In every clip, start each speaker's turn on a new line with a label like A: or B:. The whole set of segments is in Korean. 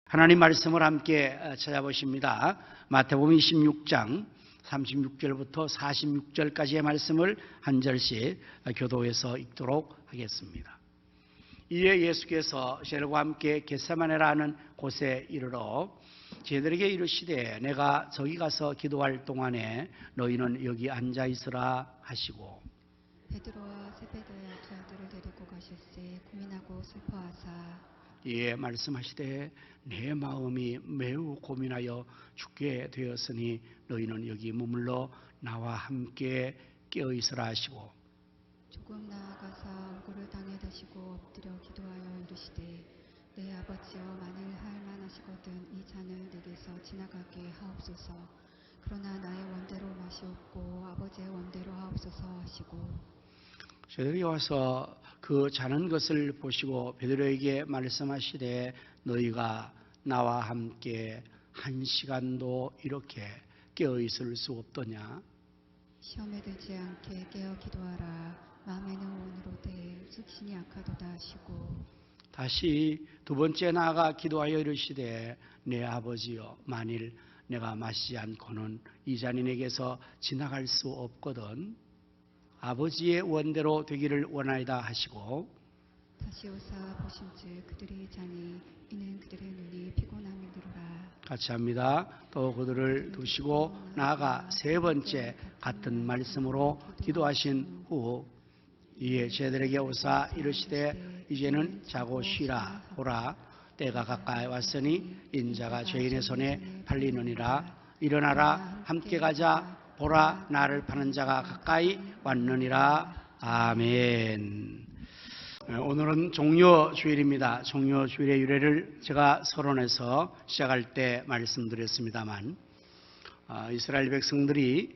A: 하나님 말씀을 함께 찾아보십니다. 마태복음 26장 36절부터 46절까지의 말씀을 한 절씩 교도해서 읽도록 하겠습니다. 이에 예수께서 저들과 함께 겟세마네라 하는 곳에 이르러 저들에게 이르시되 내가 저기 가서 기도할 동안에 너희는 여기 앉아 있으라 하시고,
B: 베드로와 세베대의 두 아들을 데리고 가실세 고민하고 슬퍼하사
A: 이에 말씀하시되 내 마음이 매우 고민하여 죽게 되었으니 너희는 여기 머물러 나와 함께 깨어 있으라 하시고,
B: 조금 나아가사 얼굴을 땅에 대시고 엎드려 기도하여 이르시되 내 아버지여 만일 할만하시거든 이 잔을 내게서 지나가게 하옵소서. 그러나 나의 원대로 마시옵고 아버지의 원대로 하옵소서 하시고,
A: 저들이 와서 그 자는 것을 보시고 베드로에게 말씀하시되 너희가 나와 함께 한 시간도 이렇게 깨어 있을 수 없더냐.
B: 시험에 들지 않게 깨어 기도하라. 마음에는 원으로되 육신이 약하도다 하시고,
A: 다시 두 번째 나아가 기도하여 이르시되 내 아버지여 만일 내가 마시지 않고는 이 잔이 내게서 지나갈 수 없거든 아버지의 원대로 되기를 원하이다 하시고,
B: 다시 오사 보신즉 그들이 자니 이는 그들의 눈이 피곤함이니로라.
A: 같이 합니다. 또 그들을 두시고 나아가 세 번째 같은 말씀으로 기도하신 후 이에 저들에게 오사 이르시되 이제는 자고 쉬라. 보라 때가 가까이 왔으니 인자가 죄인의 손에 팔리느니라. 일어나라 함께 가자. 보라 나를 파는 자가 가까이 왔느니라. 아멘. 오늘은 종려주일입니다. 종려주일의 유래를 제가 서론에서 시작할 때 말씀드렸습니다만, 이스라엘 백성들이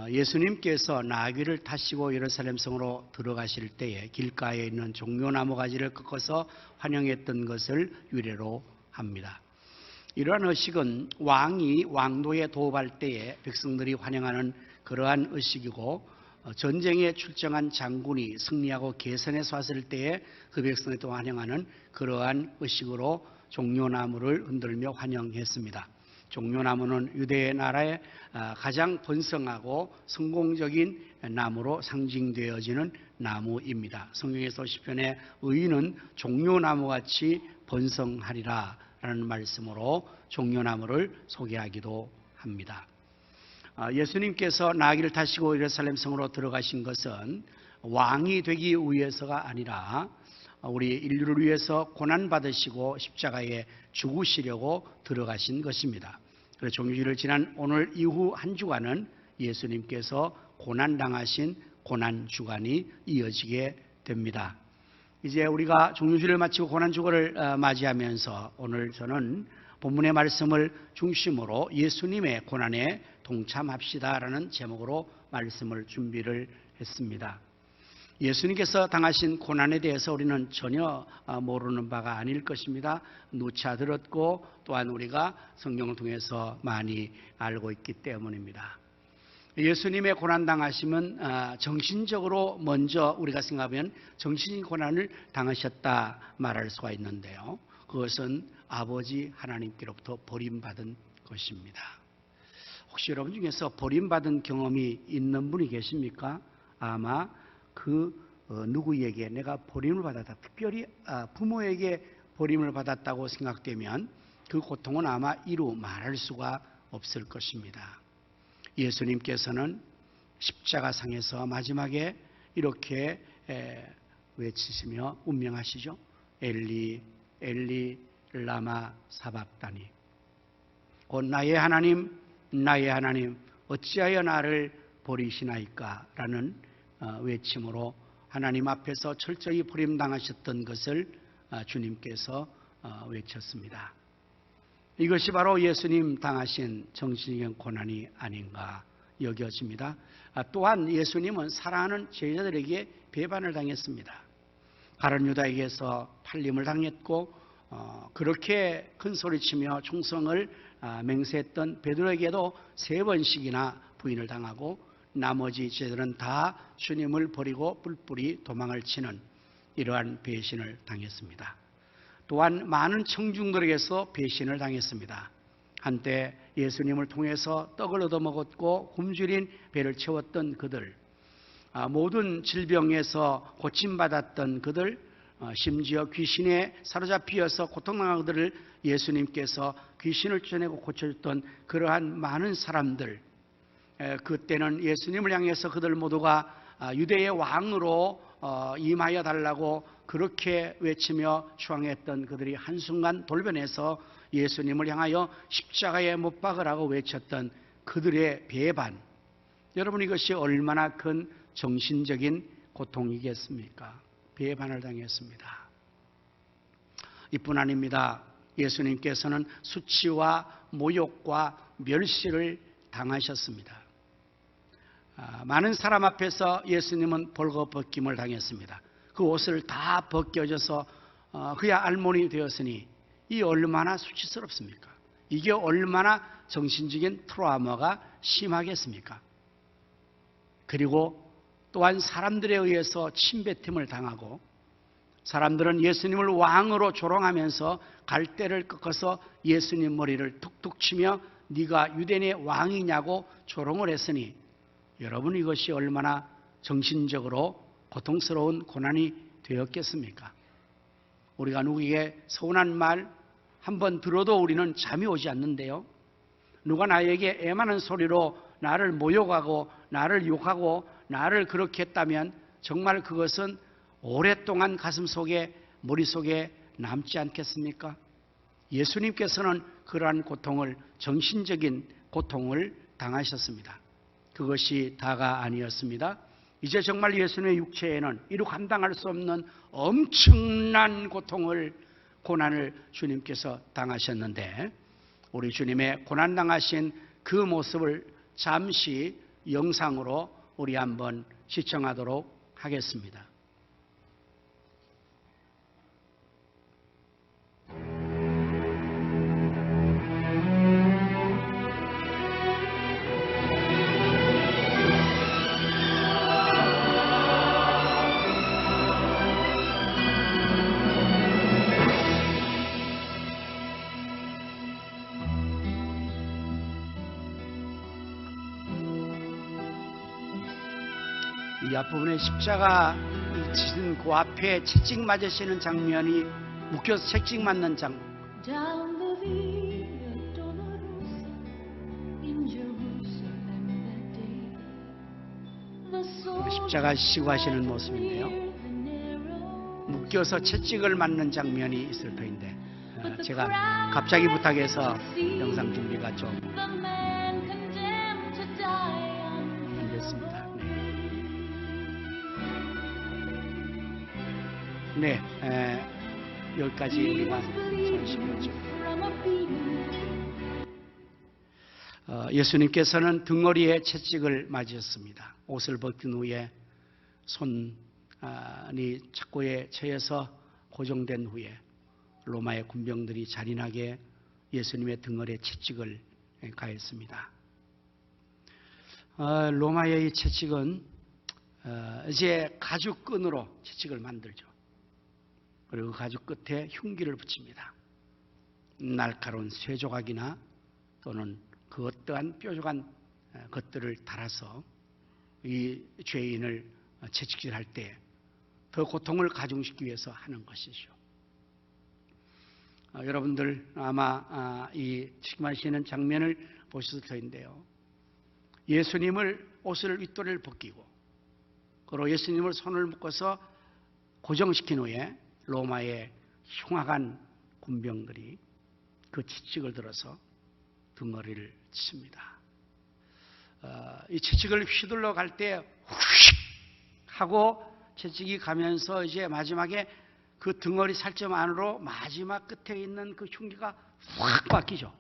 A: 예수님께서 나귀를 타시고 예루살렘 성으로 들어가실 때에 길가에 있는 종려나무 가지를 꺾어서 환영했던 것을 유래로 합니다. 이러한 의식은 왕이 왕도에 도읍할 때에 백성들이 환영하는 그러한 의식이고, 전쟁에 출정한 장군이 승리하고 개선에서 왔을 때에 그 백성을 또 환영하는 그러한 의식으로 종려나무를 흔들며 환영했습니다. 종려나무는 유대 나라의 가장 번성하고 성공적인 나무로 상징되어지는 나무입니다. 성경에서 시편에 의인은 종려나무같이 번성하리라 라는 말씀으로 종려나무를 소개하기도 합니다. 예수님께서 나귀를 타시고 예루살렘 성으로 들어가신 것은 왕이 되기 위해서가 아니라 우리 인류를 위해서 고난받으시고 십자가에 죽으시려고 들어가신 것입니다. 그래서 종료주일을 지난 오늘 이후 한 주간은 예수님께서 고난당하신 고난주간이 이어지게 됩니다. 이제 우리가 종료주일을 마치고 고난주간을 맞이하면서 오늘 저는 본문의 말씀을 중심으로 예수님의 고난에 동참합시다라는 제목으로 말씀을 준비를 했습니다. 예수님께서 당하신 고난에 대해서 우리는 전혀 모르는 바가 아닐 것입니다. 누차 들었고 또한 우리가 성경을 통해서 많이 알고 있기 때문입니다. 예수님의 고난당하심은 정신적으로 먼저 우리가 생각하면 정신적인 고난을 당하셨다 말할 수가 있는데요. 그것은 아버지 하나님께로부터 버림받은 것입니다. 혹시 여러분 중에서 버림받은 경험이 있는 분이 계십니까? 아마 그 누구에게 내가 버림을 받았다, 특별히 부모에게 버림을 받았다고 생각되면 그 고통은 아마 이루 말할 수가 없을 것입니다. 예수님께서는 십자가상에서 마지막에 이렇게 외치시며 운명하시죠. 엘리 엘리 라마 사박다니, 곧 나의 하나님 나의 하나님 어찌하여 나를 버리시나이까 라는 외침으로 하나님 앞에서 철저히 버림당하셨던 것을 주님께서 외쳤습니다. 이것이 바로 예수님 당하신 정신적인 고난이 아닌가 여겨집니다. 또한 예수님은 사랑하는 제자들에게 배반을 당했습니다. 가룟 유다에게서 팔림을 당했고 그렇게 큰 소리치며 충성을 맹세했던 베드로에게도 3번씩이나 부인을 당하고 나머지 제자들은 다 주님을 버리고 뿔뿔이 도망을 치는 이러한 배신을 당했습니다. 또한 많은 청중들에게서 배신을 당했습니다. 한때 예수님을 통해서 떡을 얻어먹었고 굶주린 배를 채웠던 그들, 모든 질병에서 고침받았던 그들, 심지어 귀신에 사로잡히어서 고통당한 그들을 예수님께서 귀신을 쫓아내고 고쳐줬던 그러한 많은 사람들, 그때는 예수님을 향해서 그들 모두가 유대의 왕으로 임하여 달라고 그렇게 외치며 추앙했던 그들이 한순간 돌변해서 예수님을 향하여 십자가에 못 박으라고 외쳤던 그들의 배반, 여러분 이것이 얼마나 큰 정신적인 고통이겠습니까? 배반을 당했습니다. 이뿐 아닙니다. 예수님께서는 수치와 모욕과 멸시를 당하셨습니다. 많은 사람 앞에서 예수님은 벌거벗김을 당했습니다. 그 옷을 다 벗겨져서 그의 알몬이 되었으니 이 얼마나 수치스럽습니까? 이게 얼마나 정신적인 트라우마가 심하겠습니까? 그리고 또한 사람들에 의해서 침뱉음을 당하고 사람들은 예수님을 왕으로 조롱하면서 갈대를 꺾어서 예수님 머리를 툭툭 치며 네가 유대인의 왕이냐고 조롱을 했으니 여러분 이것이 얼마나 정신적으로 고통스러운 고난이 되었겠습니까? 우리가 누구에게 서운한 말 한 번 들어도 우리는 잠이 오지 않는데요. 누가 나에게 애많은 소리로 나를 모욕하고 나를 욕하고 나를 그렇게 했다면 정말 그것은 오랫동안 가슴속에 머릿속에 남지 않겠습니까? 예수님께서는 그러한 고통을 정신적인 고통을 당하셨습니다. 그것이 다가 아니었습니다. 이제 정말 예수님의 육체에는 이루 감당할 수 없는 엄청난 고난을 주님께서 당하셨는데 우리 주님의 고난당하신 그 모습을 잠시 영상으로 우리 한번 시청하도록 하겠습니다. 이 앞부분에 십자가 지신 그 앞에 채찍 맞으시는 장면이 묶여서 채찍 맞는
C: Down the Via Dolorosa in Jerusalem that day, the sword
A: 십자가 시고 하시는 모습인데요.
C: the narrow
A: 묶여서 채찍을 맞는 장면이 있을 터인데 제가 갑자기 부탁해서 영상 준비가 좀
C: the man condemned to die on
A: 힘들습니다. 네, 여기까지 우리가 전시하죠.
C: from a beam.
A: 예수님께서는 등허리에 채찍을 맞으셨습니다. 옷을 벗긴 후에 손이 착고에 처해서 고정된 후에 로마의 군병들이 잔인하게 예수님의 등허리에 채찍을 가했습니다. 로마의 이 채찍은 이제 가죽끈으로 채찍을 만들죠. 그리고 가죽 끝에 흉기를 붙입니다. 날카로운 쇠조각이나 또는 그 어떠한 뾰족한 것들을 달아서 이 죄인을 채찍질할 때 더 고통을 가중시키기 위해서 하는 것이죠. 여러분들 아마 이 책임하시는 장면을 보셨을 터인데요. 예수님을 옷을 윗도리를 벗기고 그리고 예수님을 손을 묶어서 고정시킨 후에 로마의 흉악한 군병들이 그 채찍을 들어서 등허리를 칩니다. 이 채찍을 휘둘러 갈 때 휙 하고 채찍이 가면서 이제 마지막에 그 등허리 살점 안으로 마지막 끝에 있는 그 흉기가 확 바뀌죠.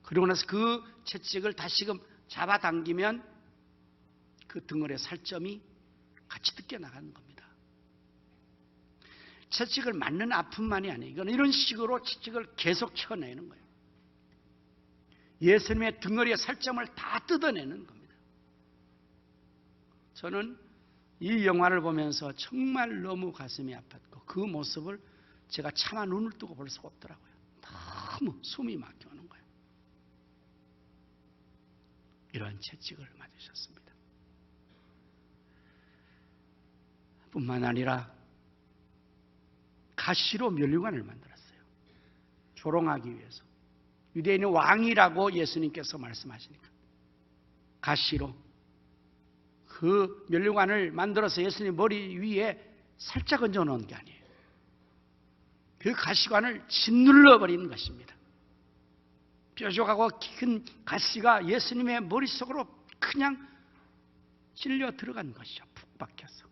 A: 그리고 나서 그 채찍을 다시금 잡아당기면 그 등허리의 살점이 같이 뜯겨 나가는 겁니다. 채찍을 맞는 아픔만이 아니에요. 이건 이런 식으로 채찍을 계속 쳐내는 거예요. 예수님의 등허리의 살점을 다 뜯어내는 겁니다. 저는 이 영화를 보면서 정말 너무 가슴이 아팠고 그 모습을 제가 차마 눈을 뜨고 볼 수가 없더라고요. 너무 숨이 막혀오는 거예요. 이런 채찍을 맞으셨습니다. 뿐만 아니라 가시로 면류관을 만들었어요. 조롱하기 위해서. 유대인의 왕이라고 예수님께서 말씀하시니까 가시로 그 면류관을 만들어서 예수님 머리 위에 살짝 얹어 놓은 게 아니에요. 그 가시관을 짓눌러 버리는 것입니다. 뾰족하고 긴 가시가 예수님의 머릿속으로 그냥 찔려 들어간 것이죠. 푹 박혀서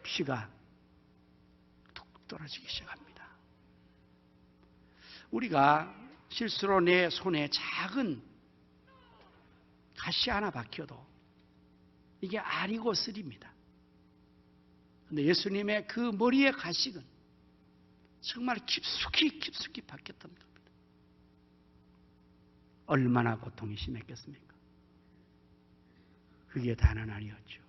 A: 피가 툭 떨어지기 시작합니다. 우리가 실수로 내 손에 작은 가시 하나 박혀도 이게 알이고 쓸입니다. 그런데 예수님의 그 머리의 가식은 정말 깊숙이 박혔던 겁니다. 얼마나 고통이 심했겠습니까? 그게 다는 아니었죠.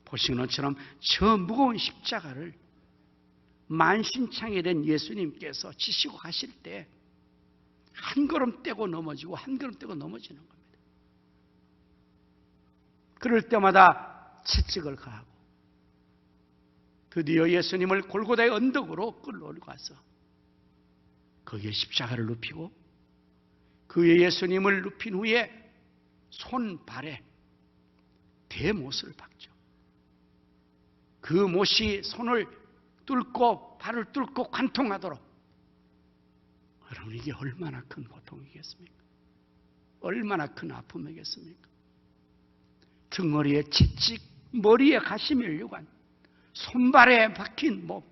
A: 보시는 것처럼 저 무거운 십자가를 만신창이 된 예수님께서 지시고 가실 때 한 걸음 떼고 넘어지고 한 걸음 떼고 넘어지는 겁니다. 그럴 때마다 채찍을 가하고 드디어 예수님을 골고다의 언덕으로 끌어올리고 와서 거기에 십자가를 눕히고 그 위에 예수님을 눕힌 후에 손발에 대못을 박죠. 그 못이 손을 뚫고 발을 뚫고 관통하도록. 여러분, 이게 얼마나 큰 고통이겠습니까? 얼마나 큰 아픔이겠습니까? 등허리에 채찍, 머리에 가시 면류관, 손발에 박힌 목.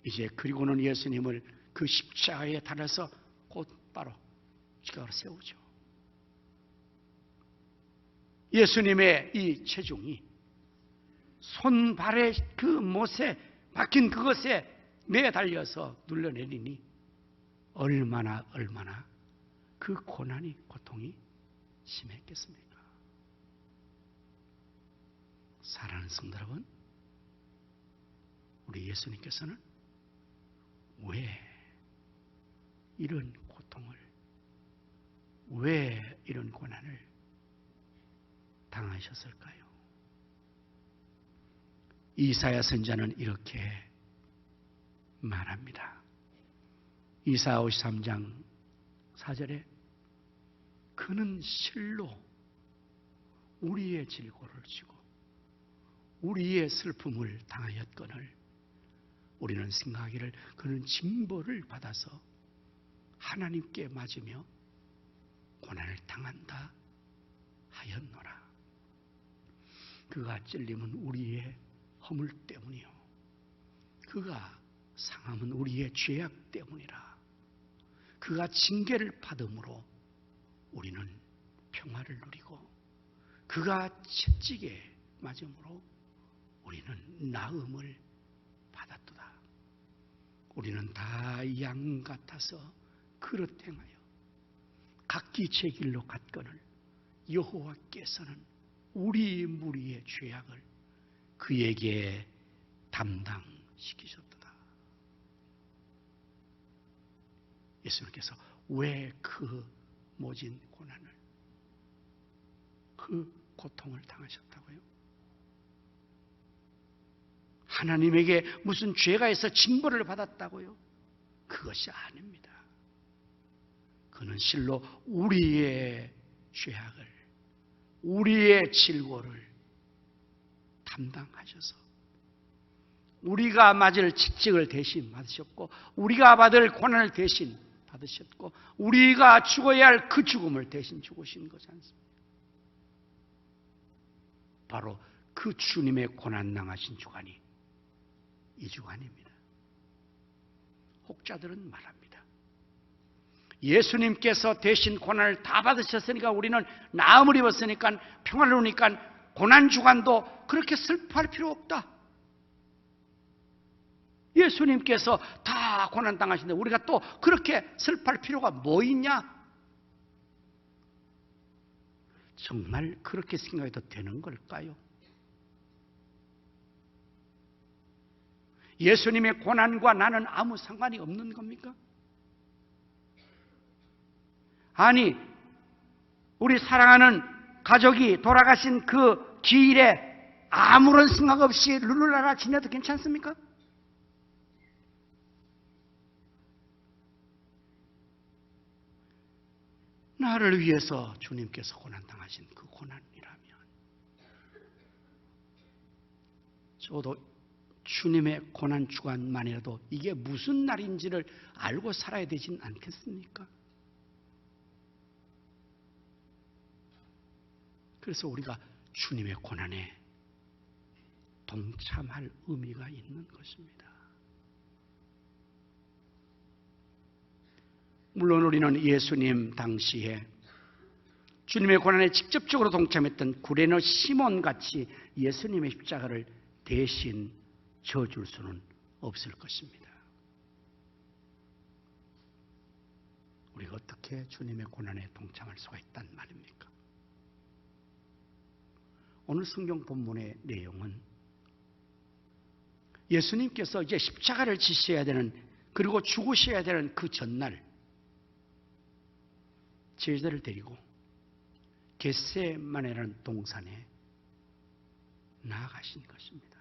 A: 이제 그리고는 예수님을 그 십자가에 달아서 곧바로 십자가로 세우죠. 예수님의 이 체중이 손발의 그 못에 박힌 그것에 매달려서 눌러내리니 얼마나 그 고난이, 고통이 심했겠습니까? 사랑하는 성도 여러분, 우리 예수님께서는 왜 이런 고통을, 왜 이런 고난을 당하셨을까요? 이사야 선지자는 이렇게 말합니다. 이사야 53장 4절에 그는 실로 우리의 질고를 지고 우리의 슬픔을 당하였거늘 우리는 생각하기를 그는 징벌을 받아서 하나님께 맞으며 고난을 당한다 하였노라. 그가 찔림은 우리의 허물 때문이요 그가 상함은 우리의 죄악 때문이라. 그가 징계를 받음으로 우리는 평화를 누리고 그가 채찍에 맞음으로 우리는 나음을 받았도다. 우리는 다 양 같아서 그릇 행하여 각기 제 길로 갔거늘 여호와께서는 우리 무리의 죄악을 그에게 담당시키셨도다. 예수님께서 왜 그 모진 고난을, 그 고통을 당하셨다고요? 하나님에게 무슨 죄가 있어 징벌을 받았다고요? 그것이 아닙니다. 그는 실로 우리의 죄악을, 우리의 질고를 담당하셔서 우리가 맞을 채찍을 대신 받으셨고 우리가 받을 고난을 대신 받으셨고 우리가 죽어야 할 그 죽음을 대신 죽으신 거지 않습니까? 바로 그 주님의 고난 당하신 주간이 이 주간입니다. 혹자들은 말합니다. 예수님께서 대신 고난을 다 받으셨으니까 우리는 나음을 입었으니까 평화를 누리니까 고난 주간도 그렇게 슬퍼할 필요 없다. 예수님께서 다 고난 당하시는데 우리가 또 그렇게 슬퍼할 필요가 뭐 있냐? 정말 그렇게 생각해도 되는 걸까요? 예수님의 고난과 나는 아무 상관이 없는 겁니까? 아니, 우리 사랑하는 가족이 돌아가신 그 기일에 아무런 생각 없이 룰루랄라 지내도 괜찮습니까? 나를 위해서 주님께서 고난당하신 그 고난이라면 저도 주님의 고난 주간만이라도 이게 무슨 날인지를 알고 살아야 되진 않겠습니까? 그래서 우리가 주님의 고난에 동참할 의미가 있는 것입니다. 물론 우리는 예수님 당시에 주님의 고난에 직접적으로 동참했던 구레네 시몬같이 예수님의 십자가를 대신 져줄 수는 없을 것입니다. 우리가 어떻게 주님의 고난에 동참할 수가 있단 말입니까? 오늘 성경 본문의 내용은 예수님께서 이제 십자가를 지셔야 되는, 그리고 죽으셔야 되는 그 전날 제자를 데리고 겟세마네라는 동산에 나아가신 것입니다.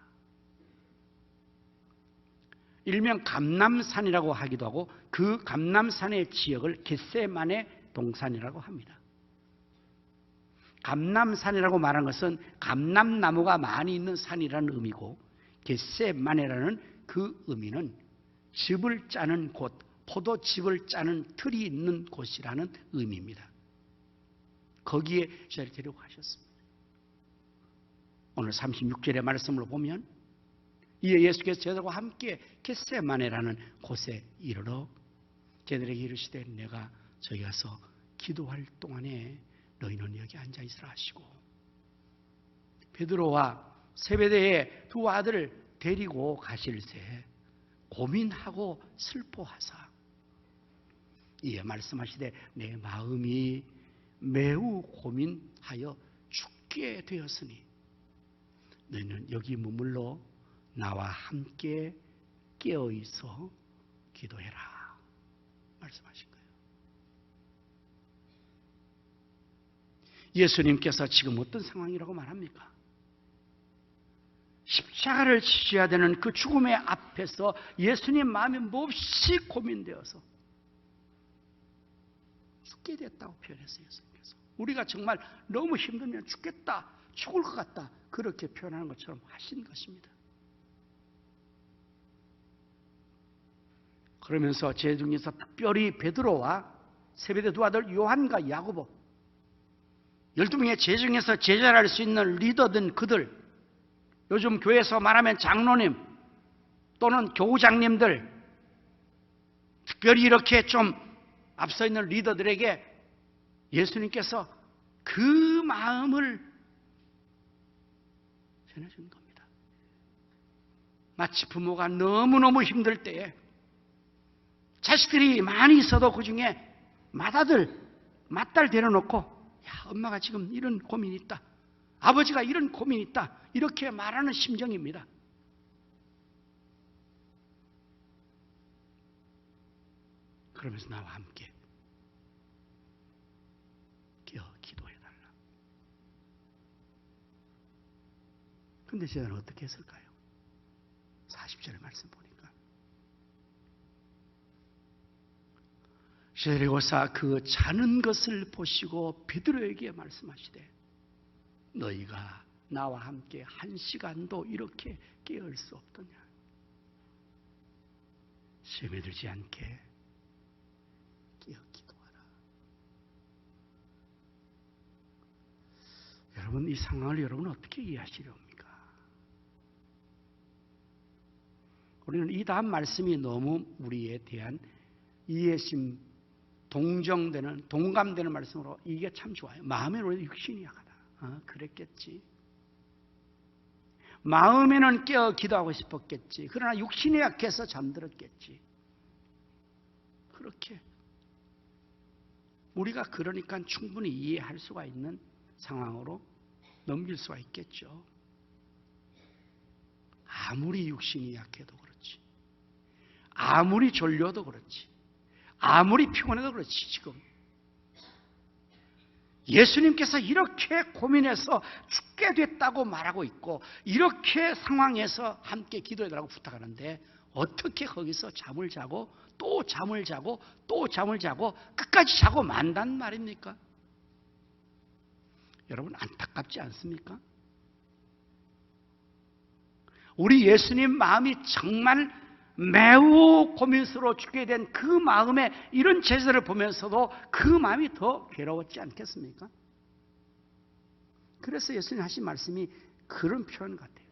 A: 일명 감람산이라고 하기도 하고 그 감람산의 지역을 겟세마네 동산이라고 합니다. 감람산이라고 말한 것은 감람나무가 많이 있는 산이라는 의미고, 겟세마네라는 그 의미는 즙을 짜는 곳, 포도즙을 짜는 틀이 있는 곳이라는 의미입니다. 거기에 저를 데리고 가셨습니다. 오늘 36절의 말씀을 보면 이에 예수께서 저들과 함께 겟세마네라는 곳에 이르러 저들에게 이르시되 내가 저기 가서 기도할 동안에 너희는 여기 앉아 있으라 하시고, 베드로와 세베대의 두 아들을 데리고 가실새 고민하고 슬퍼하사 이에 말씀하시되 내 마음이 매우 고민하여 죽게 되었으니 너희는 여기 머물러 나와 함께 깨어있어 기도해라 말씀하신 거예요. 예수님께서 지금 어떤 상황이라고 말합니까? 십자가를 지셔야 되는 그 죽음의 앞에서 예수님 마음이 몹시 고민되어서 죽게 됐다고 표현했어요. 예수님께서 우리가 정말 너무 힘들면 죽겠다, 죽을 것 같다, 그렇게 표현하는 것처럼 하신 것입니다. 그러면서 제 중에서 특별히 베드로와 세베대 두 아들 요한과 야고보, 12명의 제 중에서 제자를 할 수 있는 리더든 그들, 요즘 교회에서 말하면 장로님 또는 교우장님들, 특별히 이렇게 좀 앞서 있는 리더들에게 예수님께서 그 마음을 전해준 겁니다. 마치 부모가 너무너무 힘들 때에 자식들이 많이 있어도 그 중에 맏아들, 맏딸 데려놓고 야, 엄마가 지금 이런 고민이 있다, 아버지가 이런 고민이 있다, 이렇게 말하는 심정입니다. 그러면서 나와 함께 기도해달라. 근데 저는 어떻게 했을까요? 40절의 말씀 보니까 쉐리고사 그 자는 것을 보시고 베드로에게 말씀하시되 너희가 나와 함께 한 시간도 이렇게 깨어있을 수 없더냐. 시험에 들지 않게 깨어 기도하라. 여러분, 이 상황을 여러분 어떻게 이해하시렵니까? 우리는 이 다음 말씀이 너무 우리에 대한 이해심, 동정되는, 동감되는 말씀으로 이게 참 좋아요. 마음에는 육신이 약하다. 그랬겠지. 마음에는 깨어 기도하고 싶었겠지. 그러나 육신이 약해서 잠들었겠지. 그렇게 우리가 그러니까 충분히 이해할 수가 있는 상황으로 넘길 수가 있겠죠. 아무리 육신이 약해도 그렇지, 아무리 졸려도 그렇지, 아무리 피곤해도 그렇지, 지금 예수님께서 이렇게 고민해서 죽게 됐다고 말하고 있고 이렇게 상황에서 함께 기도해달라고 부탁하는데 어떻게 거기서 잠을 자고 또 잠을 자고 또 잠을 자고 끝까지 자고 만단 말입니까? 여러분 안타깝지 않습니까? 우리 예수님 마음이 정말 매우 고민스러워 죽게 된 그 마음에 이런 제사를 보면서도 그 마음이 더 괴로웠지 않겠습니까? 그래서 예수님 하신 말씀이 그런 표현 같아요.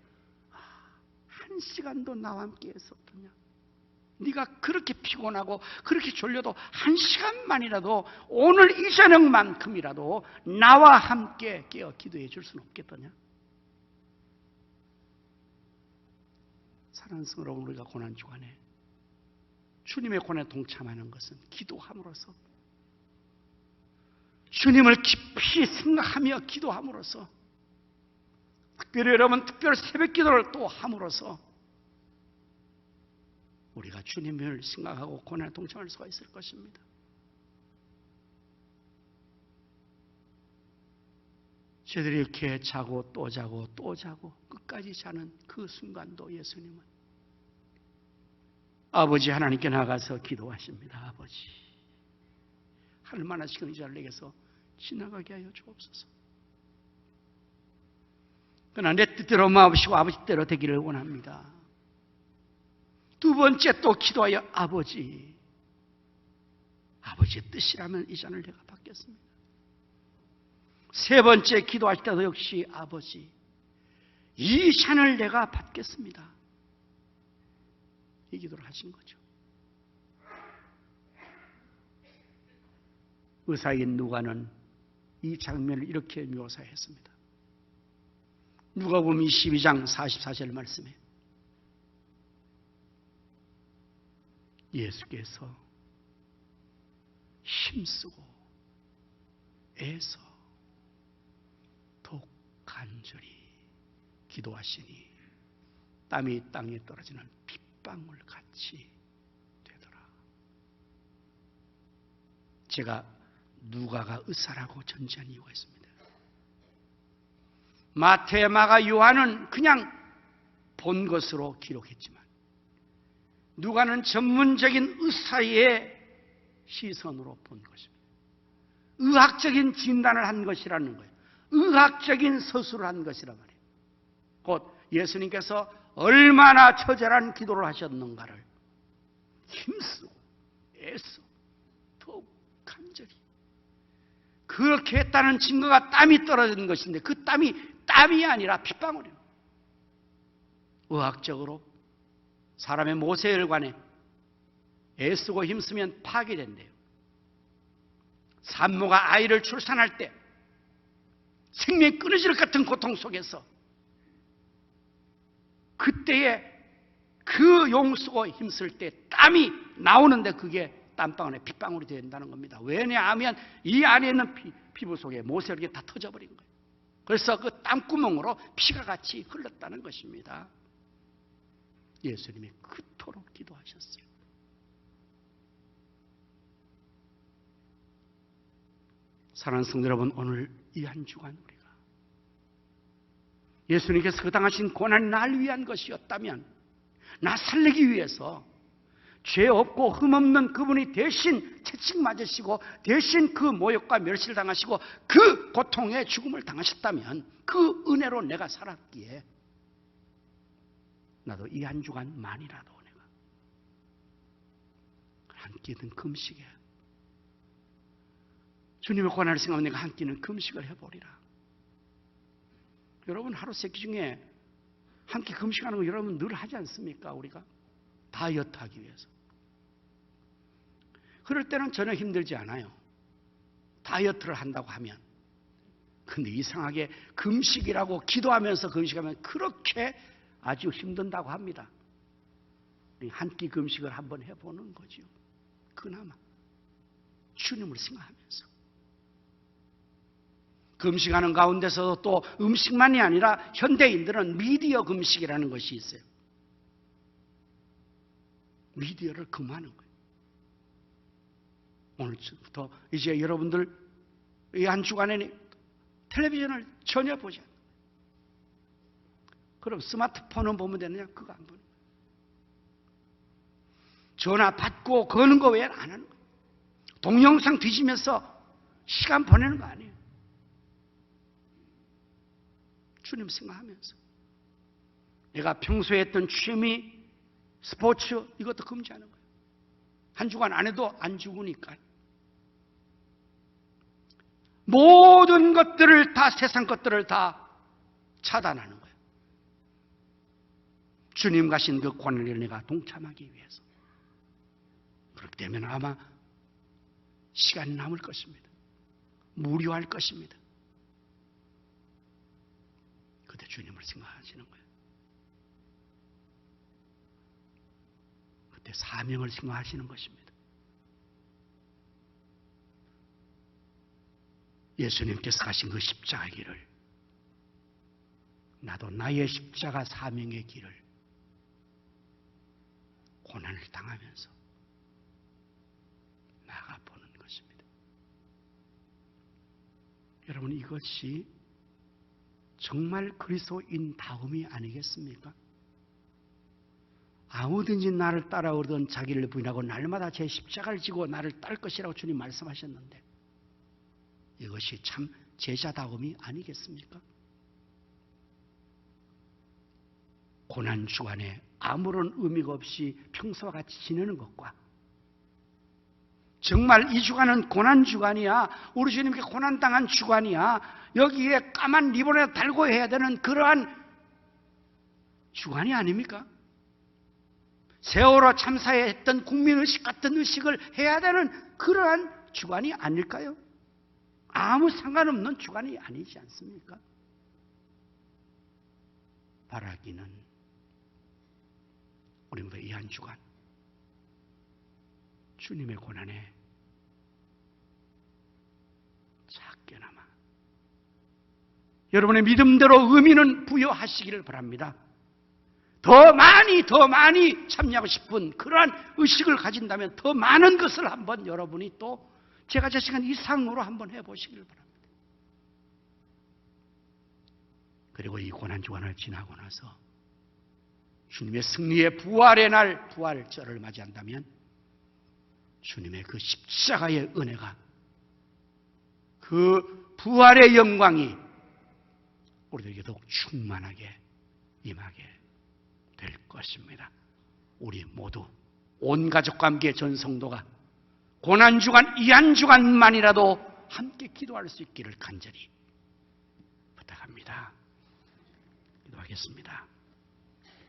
A: 한 시간도 나와 함께 했었더냐? 네가 그렇게 피곤하고 그렇게 졸려도 한 시간만이라도 오늘 이 저녁만큼이라도 나와 함께 깨어 기도해 줄 수는 없겠더냐? 사랑하는 성도 여러분, 우리가 고난주간에 주님의 고난에 동참하는 것은 기도함으로써, 주님을 깊이 생각하며 기도함으로써, 특별히 여러분 특별 새벽 기도를 또 함으로써 우리가 주님을 생각하고 고난에 동참할 수가 있을 것입니다. 저희들이 이렇게 자고 또 자고 또 자고 끝까지 자는 그 순간도 예수님은 아버지 하나님께 나가서 기도하십니다. 아버지, 할만한 시간 이 자를 내게서 지나가게 하여 주옵소서. 그러나 내 뜻대로 마옵시고 아버지 뜻대로 되기를 원합니다. 두 번째 또 기도하여 아버지, 아버지의 뜻이라면 이 잔을 내가 받겠습니다. 세 번째 기도할 때도 역시 아버지, 이 잔을 내가 받겠습니다. 이 기도를 하신 거죠. 의사인 누가는 이 장면을 이렇게 묘사했습니다. 누가복음 22장 44절 말씀에 예수께서 힘쓰고 애써 더욱 간절히 기도하시니 땀이 땅에 떨어지는 빗방울 같이 되더라. 제가 누가가 의사라고 전제한 이유가 있습니다. 마태, 마가, 요한은 그냥 본 것으로 기록했지만 누가는 전문적인 의사의 시선으로 본 것입니다. 의학적인 진단을 한 것이라는 거예요. 의학적인 서술을 한 것이란 말이에요. 곧 예수님께서 얼마나 처절한 기도를 하셨는가를 힘쓰고 애써 더욱 간절히 그렇게 했다는 증거가 땀이 떨어지는 것인데 그 땀이 아니라 핏방울이에요. 의학적으로 사람의 모세혈관에 애쓰고 힘쓰면 파괴된대요. 산모가 아이를 출산할 때 생명이 끊어질 것 같은 고통 속에서 그때에 그 용쓰고 힘쓸 때 땀이 나오는데 그게 땀방울에 핏방울이 된다는 겁니다. 왜냐하면 이 안에 있는 피부 속에 모세혈관이 다 터져버린 거예요. 그래서 그 땀구멍으로 피가 같이 흘렀다는 것입니다. 예수님이 그토록 기도하셨어요. 사랑하는 성도 여러분, 오늘 이 한 주간 우리가 예수님께서 그 당하신 고난이 날 위한 것이었다면 나 살리기 위해서 죄 없고 흠없는 그분이 대신 채찍 맞으시고 대신 그 모욕과 멸시를 당하시고 그 고통의 죽음을 당하셨다면 그 은혜로 내가 살았기에 나도 이 한 주간만이라도 내가 한 끼는 금식에 주님의 고난을 생각하며 내가 한 끼는 금식을 해보리라. 여러분 하루 세 끼 중에 한 끼 금식하는 거 여러분 늘 하지 않습니까? 우리가 다이어트 하기 위해서. 그럴 때는 전혀 힘들지 않아요. 다이어트를 한다고 하면. 근데 이상하게 금식이라고 기도하면서 금식하면 그렇게 아주 힘든다고 합니다. 한 끼 금식을 한번 해보는 거죠. 그나마 주님을 생각하면서. 금식하는 가운데서도 또 음식만이 아니라 현대인들은 미디어 금식이라는 것이 있어요. 미디어를 금하는 거예요. 오늘부터 이제 여러분들 이 한 주간에 텔레비전을 전혀 보지 않아요. 그럼 스마트폰은 보면 되느냐? 그거 안 보는 거예요. 전화 받고 거는 거 외에는 안 하는 거예요. 동영상 뒤지면서 시간 보내는 거 아니에요. 주님 생각하면서. 내가 평소에 했던 취미, 스포츠 이것도 금지하는 거예요. 한 주간 안 해도 안 죽으니까. 모든 것들을 다, 세상 것들을 다 차단하는 거예요. 주님 가신 그 고난을 내가 동참하기 위해서. 그렇기 때문에 아마 시간이 남을 것입니다. 무료할 것입니다. 그때 주님을 생각하시는 거예요. 그때 사명을 생각하시는 것입니다. 예수님께서 가신 그 십자가 길을, 나도 나의 십자가 사명의 길을 고난을 당하면서 나아가보는 것입니다. 여러분, 이것이 정말 그리스도인다움이 아니겠습니까? 아무든지 나를 따라오던 자기를 부인하고 날마다 제 십자가를 지고 나를 딸 것이라고 주님 말씀하셨는데, 이것이 참 제자다움이 아니겠습니까? 고난 주간에 아무런 의미가 없이 평소와 같이 지내는 것과, 정말 이 주간은 고난 주간이야, 우리 주님께 고난당한 주간이야, 여기에 까만 리본에 달고 해야 되는 그러한 주간이 아닙니까? 세월호 참사에 했던 국민의식 같은 의식을 해야 되는 그러한 주간이 아닐까요? 아무 상관없는 주간이 아니지 않습니까? 바라기는 우리 모두 이 한 주간 주님의 고난에 작게나마 여러분의 믿음대로 의미는 부여하시기를 바랍니다. 더 많이 참여하고 싶은 그러한 의식을 가진다면 더 많은 것을 한번 여러분이 또 제가 제 시간 이상으로 한번 해보시기를 바랍니다. 그리고 이 고난주간을 지나고 나서 주님의 승리의 부활의 날, 부활절을 맞이한다면 주님의 그 십자가의 은혜가, 그 부활의 영광이 우리들에게 더욱 충만하게 임하게 될 것입니다. 우리 모두 온 가족과 함께 전 성도가 고난주간 이 한 주간만이라도 함께 기도할 수 있기를 간절히 부탁합니다. 기도하겠습니다.